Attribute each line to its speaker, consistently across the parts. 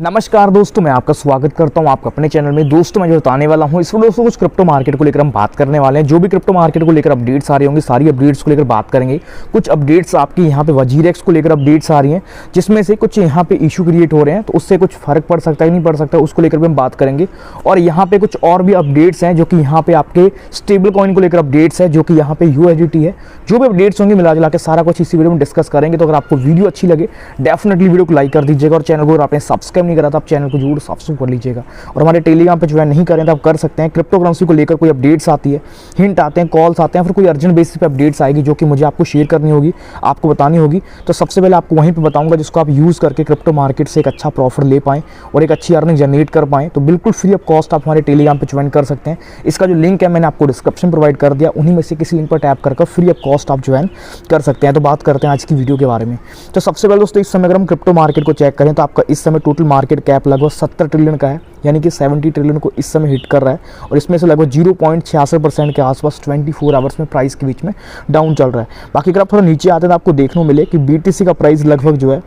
Speaker 1: नमस्कार दोस्तों, मैं आपका स्वागत करता हूं आपका अपने चैनल में। दोस्तों मैं जो बताने वाला हूं इस वीडियो दोस्तों कुछ क्रिप्टो मार्केट को लेकर हम बात करने वाले हैं। जो भी क्रिप्टो मार्केट को लेकर अपडेट्स आ रही होंगी सारी अपडेट्स को लेकर बात करेंगे। कुछ अपडेट्स आपकी यहां पे वजीरेक्स को लेकर अपडेट्स आ रही हैं, जिसमें से कुछ यहां पे इशू क्रिएट हो रहे हैं, तो उससे कुछ फर्क पड़ सकता है नहीं पड़ सकता, उसको लेकर भी हम बात करेंगे। और यहाँ पे कुछ और भी अपडेट्स हैं जो कि यहाँ पे आपके स्टेबल कॉइन को लेकर अपडेट्स है, जो कि यहाँ पे USDT है। जो भी अपडेट्स होंगे मिला जुला के सारा कुछ इसी वीडियो में डिस्कस करेंगे। तो अगर आपको वीडियो अच्छी लगे डेफिनेटली वीडियो को लाइक कर दीजिएगा, और चैनल को अगर आपने सब्सक्राइब नहीं करा तो आप चैनल को जरूर सब्सक्राइब कर लीजिएगा। और हमारे टेलीग्राम पे ज्वाइन नहीं करें तो आप कर सकते हैं। क्रिप्टो करेंसी को लेकर कोई अपडेट्स आती है, हिंट आते हैं, कॉल्स आते हैं, फिर कोई अर्जेंट बेसिस पे अपडेट्स आएगी जो कि मुझे आपको शेयर करनी होगी, आपको बतानी होगी, तो सबसे पहले आपको वहीं पे बताऊंगा, जिसको आप यूज़ करके क्रिप्टो मार्केट से एक अच्छा प्रॉफिट ले पाएँ और एक अच्छी अर्निंग जनरेट कर पाएँ। तो बिल्कुल फ्री ऑफ कॉस्ट आप हमारे टेलीग्राम पर ज्वाइन कर सकते हैं। इसका जो लिंक है मैंने आपको डिस्क्रिप्शन प्रोवाइड कर दिया, उन्हीं में से किसी लिंक पर टैप कर फ्री ऑफ कॉस्ट आप ज्वाइन कर सकते हैं। तो बात करते हैं आज की वीडियो के बारे में। तो सबसे पहले दोस्तों इस समय अगर हम क्रिप्टो मार्केट को चेक करें तो आपका इस समय टोटल मार्केट कैप लगभग 70 ट्रिलियन का है, यानी कि 70 ट्रिलियन को इस समय हिट कर रहा है। और इसमें से लगभग 0.66% के आसपास 24 आवर्स में प्राइस के बीच में डाउन चल रहा है। बाकी अगर आप थोड़ा नीचे आते हैं तो आपको देखने को मिले कि BTC का प्राइस लगभग जो है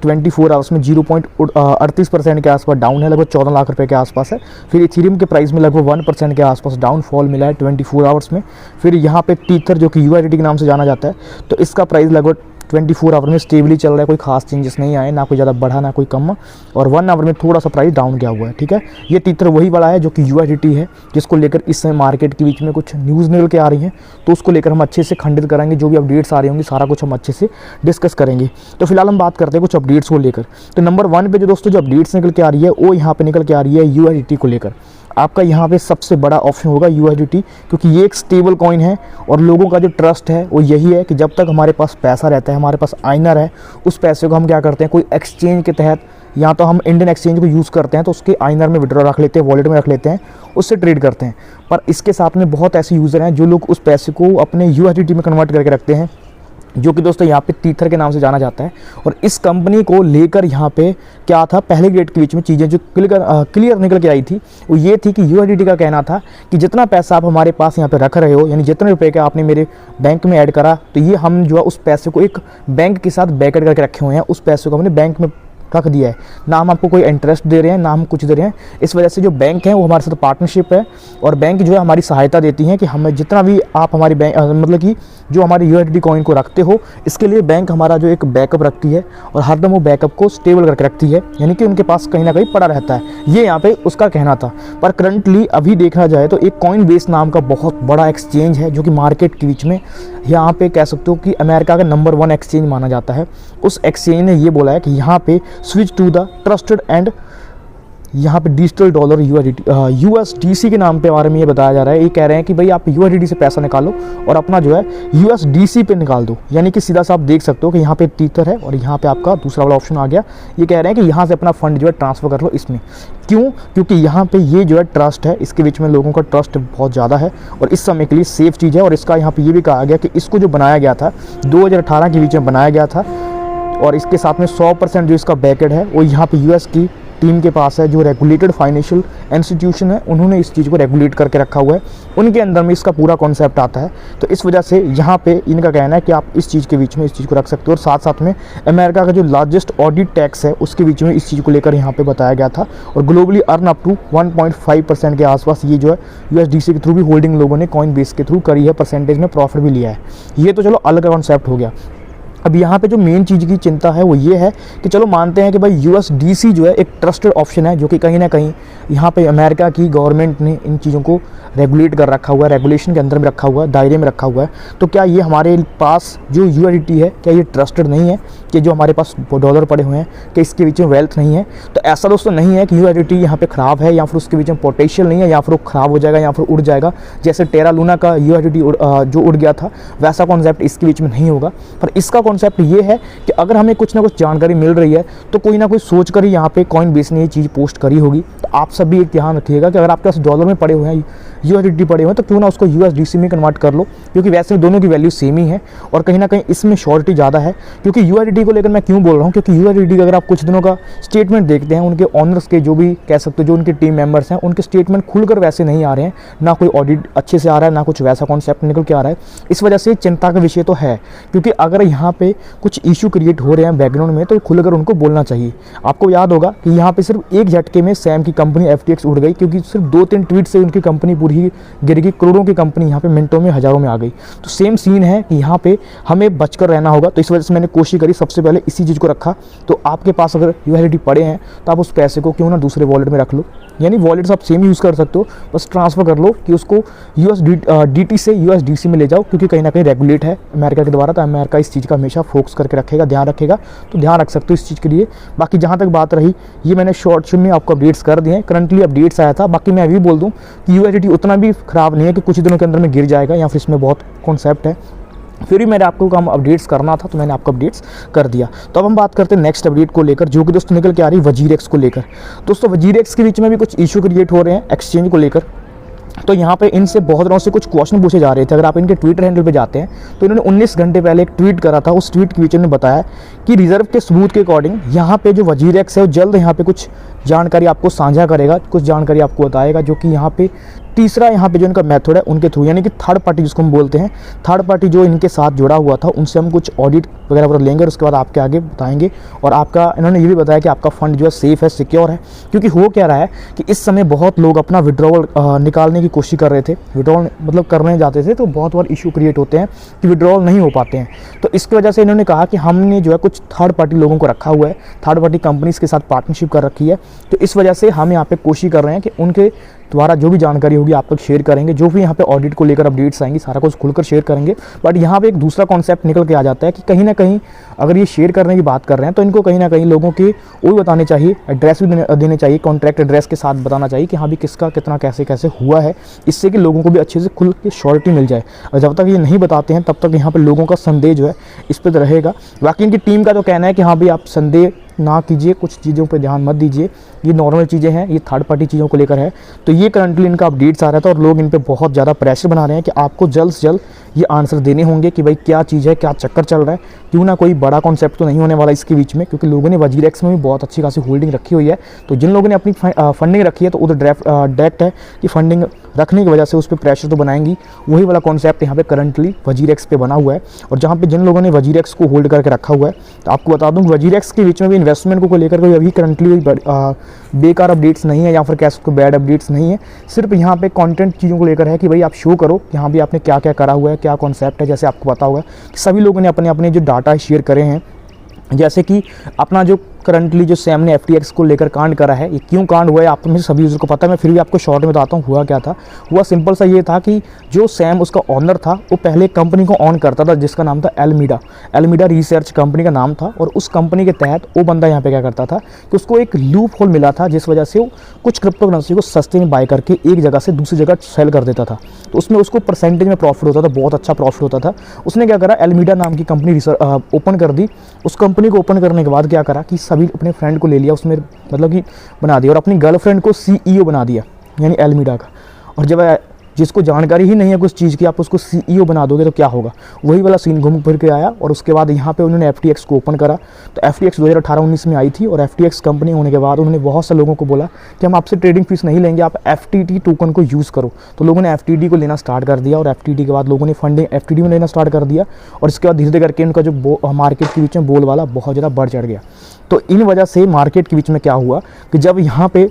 Speaker 1: 24 आवर्स में 0.38% के आसपास डाउन है, लगभग 14 लाख रुपए के आसपास है। फिर इथेरियम के प्राइस में लगभग 1% के आसपास डाउनफॉल मिला है 24 आवर्स में। फिर यहाँ पे टीथर जो कि USDT के नाम से जाना जाता है, तो इसका प्राइस लगभग 24 आवर में स्टेबली चल रहा है, कोई खास चेंजेस नहीं आए, ना कोई ज़्यादा बढ़ा ना कोई कम, और 1 आवर में थोड़ा सा प्राइस डाउन गया हुआ है। ठीक है, ये तीतर वही वाला है जो कि USDT है, जिसको लेकर इस समय मार्केट के बीच में कुछ न्यूज़ निकल के आ रही हैं, तो उसको लेकर हम अच्छे से खंडित करेंगे। जो भी अपडेट्स आ रही होंगी सारा कुछ हम अच्छे से डिस्कस करेंगे। तो फिलहाल हम बात करते हैं कुछ अपडेट्स को लेकर। तो नंबर 1 पे जो दोस्तों जो अपडेट्स निकल के आ रही है वो यहाँ पे निकल के आ रही है USDT को लेकर। आपका यहाँ पे सबसे बड़ा ऑप्शन होगा USDT, क्योंकि ये एक स्टेबल कॉइन है और लोगों का जो ट्रस्ट है वो यही है कि जब तक हमारे पास पैसा रहता है, हमारे पास आइनर है, उस पैसे को हम क्या करते हैं, कोई एक्सचेंज के तहत, या तो हम इंडियन एक्सचेंज को यूज़ करते हैं तो उसके आइनर में विड्रॉ रख लेते हैं, वॉलेट में रख लेते हैं, उससे ट्रेड करते हैं। पर इसके साथ में बहुत ऐसे यूज़र हैं जो लोग उस पैसे को अपने USDT में कन्वर्ट करके रखते हैं, जो कि दोस्तों यहाँ पे टीथर के नाम से जाना जाता है। और इस कंपनी को लेकर यहाँ पे क्या था, पहले गेट के बीच में चीज़ें जो क्लियर निकल के आई थी वो ये थी कि USDT का कहना था कि जितना पैसा आप हमारे पास यहाँ पे रख रहे हो, यानी जितने रुपए का आपने मेरे बैंक में ऐड करा, तो ये हम जो है उस पैसे को एक बैंक के साथ बैकअप करके रखे हुए हैं, उस पैसे को हमने बैंक में रख दिया है। ना हम आपको कोई इंटरेस्ट दे रहे हैं, ना हम कुछ दे रहे हैं। इस वजह से जो बैंक है वो हमारे साथ पार्टनरशिप है, और बैंक जो है हमारी सहायता देती है कि हमें जितना भी आप हमारी बैंक मतलब कि जो हमारे USDT कॉइन को रखते हो, इसके लिए बैंक हमारा जो एक बैकअप रखती है और हरदम वो बैकअप को स्टेबल करके रखती है, यानी कि उनके पास कहीं ना कहीं पड़ा रहता है। ये यहाँ पे उसका कहना था। पर करंटली अभी देखा जाए तो एक कॉइनबेस नाम का बहुत बड़ा एक्सचेंज है जो कि मार्केट के बीच में यहाँ पे कह सकते हो कि अमेरिका का नंबर 1 एक्सचेंज माना जाता है। उस एक्सचेंज ने ये बोला है कि यहाँ पे switch to the trusted and यहाँ पे डिजिटल डॉलर USDC के नाम पे बारे में ये बताया जा रहा है। ये कह रहे हैं कि भाई आप USDT से पैसा निकालो और अपना जो है USDC पे निकाल दो, यानी कि सीधा सा आप देख सकते हो कि यहाँ पे टीथर है और यहाँ पे आपका दूसरा वाला ऑप्शन आ गया। ये कह रहे हैं कि यहाँ से अपना फंड जो है ट्रांसफ़र कर लो इसमें। क्यों? क्योंकि यहाँ पे ये जो है ट्रस्ट है, इसके बीच में लोगों का ट्रस्ट बहुत ज़्यादा है और इस समय के लिए सेफ चीज़ है। और इसका यहाँ पे ये भी कहा गया कि इसको जो बनाया गया था 2018 के बीच में बनाया गया था, और इसके साथ में 100% जो इसका बैकेड है वो यहाँ पे US की टीम के पास है, जो रेगुलेटेड फाइनेंशियल इंस्टीट्यूशन है, उन्होंने इस चीज़ को रेगुलेट करके रखा हुआ है, उनके अंदर में इसका पूरा कॉन्सेप्ट आता है। तो इस वजह से यहाँ पे इनका कहना है कि आप इस चीज़ के बीच में इस चीज़ को रख सकते हो। और साथ साथ में अमेरिका का जो लार्जेस्ट ऑडिट टैक्स है उसके बीच में इस चीज़ को लेकर यहाँ पे बताया गया था। और ग्लोबली अर्न अप टू 1.5% के आसपास ये जो है USDC के थ्रू भी होल्डिंग लोगों ने कॉइन बेस के थ्रू करी है, परसेंटेज में प्रॉफिट भी लिया है। ये तो चलो अलग कॉन्सेप्ट हो गया। अब यहाँ पे जो मेन चीज़ की चिंता है वो ये है कि चलो मानते हैं कि भाई USDC जो है एक ट्रस्टेड ऑप्शन है, जो कि कहीं ना कहीं यहाँ पे अमेरिका की गवर्नमेंट ने इन चीज़ों को रेगुलेट कर रखा हुआ है, रेगुलेशन के अंदर में रखा हुआ है, दायरे में रखा हुआ है। तो क्या ये हमारे पास जो USDT है क्या ये ट्रस्टेड नहीं है, कि जो हमारे पास डॉलर पड़े हुए हैं कि इसके बीच में वेल्थ नहीं है? तो ऐसा दोस्तों नहीं है कि USDT यहाँ पे ख़राब है या फिर उसके बीच में पोटेंशियल नहीं है, या फिर वो ख़राब हो जाएगा या फिर उड़ जाएगा। जैसे टेरा लूना का USDT जो उड़ गया था, वैसा कॉन्सेप्ट इसके बीच में नहीं होगा। पर इसका कॉन्सेप्ट ये है कि अगर हमें कुछ ना कुछ जानकारी मिल रही है तो कोई ना कोई सोच कर ही यहाँ पे कॉइनबेस ने ये चीज़ पोस्ट करी होगी। तो आप सब भी एक ध्यान रखिएगा कि अगर आपके पास डॉलर में पड़े हुए हैं USDT पड़े हुए हैं तो क्यों ना उसको USDC में कन्वर्ट कर लो, क्योंकि वैसे दोनों की वैल्यू सेम ही है और कहीं ना कहीं इसमें श्योरिटी ज़्यादा है। क्योंकि USDT को लेकर मैं क्यों बोल रहा हूँ, क्योंकि USDT का अगर आप कुछ दिनों का स्टेटमेंट देखते हैं, उनके ऑनर्स के जो भी कह सकते हो जो उनके टीम मेंबर्स हैं, उनके स्टेटमेंट खुलकर वैसे नहीं आ रहे हैं, ना कोई ऑडिट अच्छे से आ रहा है, ना कुछ वैसा कॉन्सेप्ट निकल के आ रहा है। इस वजह से चिंता का विषय तो है, क्योंकि अगर यहाँ पे कुछ इशू क्रिएट हो रहे हैं बैकग्राउंड में तो खुलकर उनको बोलना चाहिए। आपको याद होगा कि यहाँ पे सिर्फ एक झटके में सैम की कंपनी FTX उड़ गई, क्योंकि सिर्फ 2-3 ट्वीट से उनकी कंपनी पूरी ही गिर गई। करोड़ों की कंपनी यहाँ पे मिनटों में, हज़ारों में आ गई। तो सेम सीन है कि यहाँ पे हमें बचकर रहना होगा। तो इस वजह से मैंने कोशिश करी, सबसे पहले इसी चीज़ को रखा। तो आपके पास अगर USDT पड़े हैं तो आप उस पैसे को क्यों ना दूसरे वॉलेट में रख लो, यानी वॉलेट्स आप सेम यूज़ कर सकते हो, बस ट्रांसफ़र कर लो कि उसको USDT से USDC में ले जाओ, क्योंकि कहीं ना कहीं रेगुलेट है अमेरिका के द्वारा। तो अमेरिका इस चीज़ का हमेशा फोकस करके रखेगा, ध्यान रखेगा। तो ध्यान रख सकते हो इस चीज़ के लिए। बाकी जहाँ तक बात रही, ये मैंने शॉर्ट में आपको अपडेट्स कर दिए हैं, करंटली अपडेट्स आया था। बाकी मैं अभी बोल दूँ कि USDT उतना भी ख़राब नहीं है कि कुछ दिनों के अंदर में गिर जाएगा, या फिर इसमें बहुत कॉन्सेप्ट है। फिर भी मैंने आपको काम अपडेट्स करना था तो मैंने आपको अपडेट्स कर दिया। तो अब हम बात करते हैं नेक्स्ट अपडेट को लेकर, जो कि दोस्तों निकल के आ रही वजीरेक्स को लेकर। दोस्तों वजीरेक्स के बीच में भी कुछ इशू क्रिएट हो रहे हैं एक्सचेंज को लेकर। तो यहाँ पे इनसे बहुत दिनों से कुछ क्वेश्चन पूछे जा रहे थे। अगर आप इनके ट्विटर हैंडल पे जाते हैं तो इन्होंने 19 घंटे पहले एक ट्वीट करा था। उस ट्वीट के बीच में बताया कि रिजर्व के सबूत के अकॉर्डिंग यहाँ पे जो वजीरेक्स है वो जल्द यहाँ पे कुछ जानकारी आपको साझा करेगा, कुछ जानकारी आपको बताएगा, जो कि यहाँ पे तीसरा यहाँ पे जो इनका मेथड है उनके थ्रू, यानी कि थर्ड पार्टी जिसको हम बोलते हैं, थर्ड पार्टी जो इनके साथ जुड़ा हुआ था उनसे हम कुछ ऑडिट वगैरह लेंगे और उसके बाद आपके आगे बताएंगे। और आपका इन्होंने ये भी बताया कि आपका फंड जो है सेफ़ है, सिक्योर है। क्योंकि हो क्या रहा है कि इस समय बहुत लोग अपना विड्रॉवल निकालने की कोशिश कर रहे थे, विड्रॉवल मतलब करने जाते थे, तो बहुत बार इशू क्रिएट होते हैं कि विड्रॉवल नहीं हो पाते हैं। तो इसकी वजह से इन्होंने कहा कि हमने जो है कुछ थर्ड पार्टी लोगों को रखा हुआ है, थर्ड पार्टी कंपनीज के साथ पार्टनरशिप कर रखी है। तो इस वजह से हम यहाँ पे कोशिश कर रहे हैं कि उनके द्वारा जो भी जानकारी होगी आप तक शेयर करेंगे, जो भी यहाँ पे ऑडिट को लेकर अपडेट्स आएंगी सारा कुछ खुलकर शेयर करेंगे। बट यहाँ पे एक दूसरा कॉन्सेप्ट निकल के आ जाता है कि कहीं ना कहीं अगर ये शेयर करने की बात कर रहे हैं तो इनको कहीं ना कहीं लोगों के वो बताने चाहिए, एड्रेस भी देने चाहिए, कॉन्ट्रैक्ट एड्रेस के साथ बताना चाहिए कि हाँ भी किसका कितना कैसे कैसे हुआ है, इससे कि लोगों को भी अच्छे से खुल के श्योरिटी मिल जाए। और जब तक ये नहीं बताते हैं तब तक यहाँ पर लोगों का संदेह जो है इस पर रहेगा। बाकी इनकी टीम का तो कहना है कि हाँ भाई आप संदेह ना कीजिए, कुछ चीज़ों पे ध्यान मत दीजिए, ये नॉर्मल चीज़ें हैं, ये थर्ड पार्टी चीज़ों को लेकर है। तो ये करंटली इनका अपडेट्स आ रहा था और लोग इन पे बहुत ज़्यादा प्रेशर बना रहे हैं कि आपको जल्द से जल्द ये आंसर देने होंगे कि भाई क्या चीज़ है, क्या चक्कर चल रहा है, क्यों ना कोई बड़ा कॉन्सेप्ट तो नहीं होने वाला इसके बीच में। क्योंकि लोगों ने वजीरेक्स में भी बहुत अच्छी खासी होल्डिंग रखी हुई है। तो जिन लोगों ने अपनी फंडिंग रखी है तो उधर डायरेक्ट है कि फंडिंग रखने की वजह से उस पर प्रेशर तो बनाएंगी। वही वाला कॉन्सेप्ट यहाँ पे करंटली वजीरेक्स पे बना हुआ है। और जहाँ पे जिन लोगों ने वजीरेक्स को होल्ड करके रखा हुआ है, तो आपको बता दूँ वजीरेक्स के बीच में भी इन्वेस्टमेंट को लेकर कोई अभी करंटली बेकार अपडेट्स नहीं है या फिर कैसे को बैड अपडेट्स नहीं है। सिर्फ यहाँ पे कंटेंट चीज़ों को लेकर है कि भाई आप शो करो कि हाँ भी आपने क्या क्या करा हुआ है, क्या कॉन्सेप्ट है। जैसे आपको पता होगा कि सभी लोगों ने अपने अपने जो डाटा शेयर करे हैं, जैसे कि अपना जो करंटली जो सैम ने FTX को लेकर कांड करा है, ये क्यों कांड हुआ है आप में सभी यूज़र को पता है। मैं फिर भी आपको शॉर्ट में बताता हूँ हुआ क्या था। हुआ सिंपल सा ये था कि जो सैम उसका ऑनर था वो पहले एक कंपनी को ऑन करता था जिसका नाम था एल्मीडा रिसर्च कंपनी का नाम था। और उस कंपनी के तहत वो बंदा यहाँ पे क्या करता था कि उसको एक लूप होल मिला था, जिस वजह से वो कुछ क्रिप्टो करेंसी को सस्ते में बाय करके एक जगह से दूसरी जगह सेल कर देता था। तो उसमें उसको परसेंटेज में प्रॉफिट होता था, बहुत अच्छा प्रॉफिट होता था। उसने क्या करा, एल्मीडा नाम की कंपनी ओपन कर दी। उस कंपनी को ओपन करने के बाद क्या करा कि सभी अपने फ्रेंड को ले लिया, उसमें मतलब कि बना दिया और अपनी गर्लफ्रेंड को CEO बना दिया, यानी एल्मीडा का। और जब जिसको जानकारी ही नहीं है कुछ चीज़ की आप उसको CEO बना दोगे तो क्या होगा, वही वाला सीन घूम फिर के आया। और उसके बाद यहाँ पे उन्होंने FTX को ओपन करा। तो FTX 2018-19 में आई थी और FTX कंपनी होने के बाद उन्होंने बहुत से लोगों को बोला कि हम आपसे ट्रेडिंग फीस नहीं लेंगे, आप FTT टोकन को यूज़ करो। तो लोगों ने FTT को लेना स्टार्ट कर दिया और FTT के बाद लोगों ने फंडिंग FTT में लेना स्टार्ट कर दिया। और इसके बाद धीरे धीरे करके उनका जो मार्केट के बीच में बोलबाला बहुत ज़्यादा बढ़ चढ़ गया। तो इन वजह से मार्केट के बीच में क्या हुआ कि जब यहाँ पे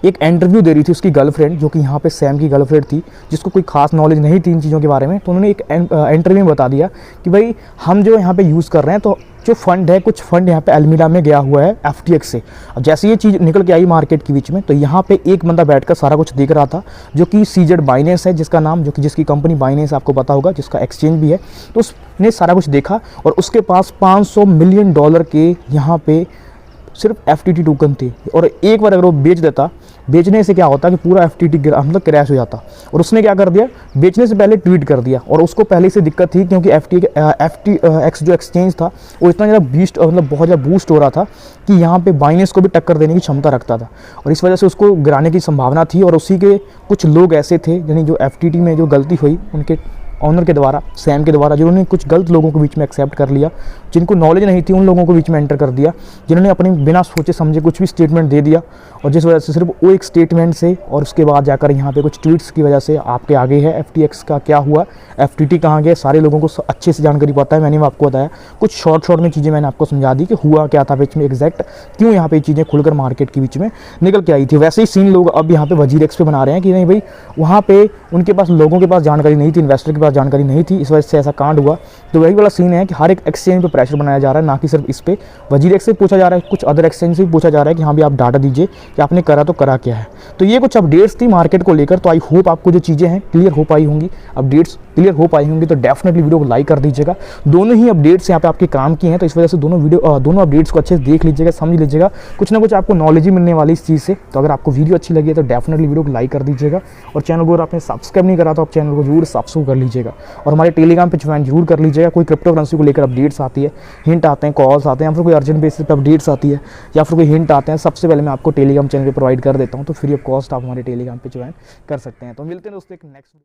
Speaker 1: एक इंटरव्यू दे रही थी उसकी गर्लफ्रेंड, जो कि यहाँ पे सैम की गर्लफ्रेंड थी, जिसको कोई खास नॉलेज नहीं थी इन चीज़ों के बारे में, तो उन्होंने एक इंटरव्यू में बता दिया कि भाई हम जो यहाँ पे यूज़ कर रहे हैं तो जो फंड है, कुछ फंड यहाँ पे एल्मीडा में गया हुआ है FTX से। अब जैसे ये चीज़ निकल के आई मार्केट के बीच में, तो यहाँ पे एक बंदा बैठकर सारा कुछ देख रहा था, जो कि CZ बाइनेंस है जिसका नाम, जो कि जिसकी कंपनी बाइनेंस आपको पता होगा, जिसका एक्सचेंज भी है। तो उसने सारा कुछ देखा और उसके पास $500 मिलियन के यहाँ पे सिर्फ FTT टोकन थे, और एक बार अगर वो बेच देता, बेचने से क्या होता कि पूरा FTT मतलब क्रैश हो जाता। और उसने क्या कर दिया, बेचने से पहले ट्वीट कर दिया, और उसको पहले से दिक्कत थी क्योंकि FTX जो एक्सचेंज था वो इतना ज़्यादा मतलब बहुत ज़्यादा बूस्ट हो रहा था कि यहाँ पे बाइनेंस को भी टक्कर देने की क्षमता रखता था, और इस वजह से उसको गिराने की संभावना थी। और उसी के कुछ लोग ऐसे थे, यानी जो FTT में जो गलती हुई उनके ऑनर के द्वारा, सैम के द्वारा, जिन्होंने कुछ गलत लोगों को बीच में एक्सेप्ट कर लिया, जिनको नॉलेज नहीं थी उन लोगों को बीच में एंटर कर दिया, जिन्होंने अपने बिना सोचे समझे कुछ भी स्टेटमेंट दे दिया, और जिस वजह से सिर्फ वो एक स्टेटमेंट से और उसके बाद जाकर यहाँ पे कुछ ट्वीट्स की वजह से आपके आगे है FTX का क्या हुआ, FTT कहाँ गया, सारे लोगों को अच्छे से जानकारी पता है। मैंने आपको बताया कुछ शॉर्ट में चीज़ें मैंने आपको समझा दी कि हुआ क्या था बीच में एग्जैक्ट, क्यों यहाँ पे चीज़ें खुलकर मार्केट के बीच में निकल के आई थी। वैसे ही सीन लोग अब यहाँ पे WZirX पे बना रहे हैं कि नहीं भाई, वहाँ पे उनके पास, लोगों के पास जानकारी नहीं थी, इन्वेस्टर के पास जानकारी नहीं थी, इस वजह से ऐसा कांड हुआ। तो वही वाला सीन है कि हर एक एक्सचेंज पे प्रेशर बनाया जा रहा है, ना कि सिर्फ इस पे। WZirX से पूछा जा रहा है, कुछ अदर एक्सचेंज से भी पूछा जा रहा है कि हाँ भी आप डाटा दीजिए कि आपने करा तो करा क्या है। तो ये कुछ अपडेट्स थी मार्केट को लेकर। तो आई होप आपको जो चीज़ें हैं क्लियर हो पाई होंगी, अपडेट्स क्लियर हो पाई होंगी। तो डेफिनेटली वीडियो को लाइक कर दीजिएगा। दोनों ही अपडेट्स यहाँ पे आपके काम की हैं, तो इस वजह से दोनों अपडेट्स को अच्छे से देख लीजिएगा, समझ लीजिएगा, कुछ ना कुछ आपको नॉलेज ही मिलने वाली इस चीज़ से। तो अगर आपको वीडियो अच्छी लगी है तो डेफिनेटली वीडियो को लाइक कर दीजिएगा, और चैनल को अगर आपने सब्सक्राइब नहीं करा तो आप चैनल को जरूर सब्सक्राइब कर लीजिएगा, और हमारे टेलीग्राम पे ज्वाइन जरूर कर लीजिएगा। कोई क्रिप्टो करेंसी को लेकर अपडेट्स आती है, हिंट आते हैं, कॉल्स आते हैं, या फिर कोई अर्जेंट बेसिस पे अपडेट्स आती है, या फिर कोई हिंट आते हैं, सबसे पहले मैं आपको टेलीग्राम चैनल पे प्रोवाइड कर देता हूँ। तो फ्री ऑफ कॉस्ट आप हमारे टेलीग्राम पे ज्वाइन कर सकते हैं। तो मिलते हैं दोस्तों एक नेक्स्ट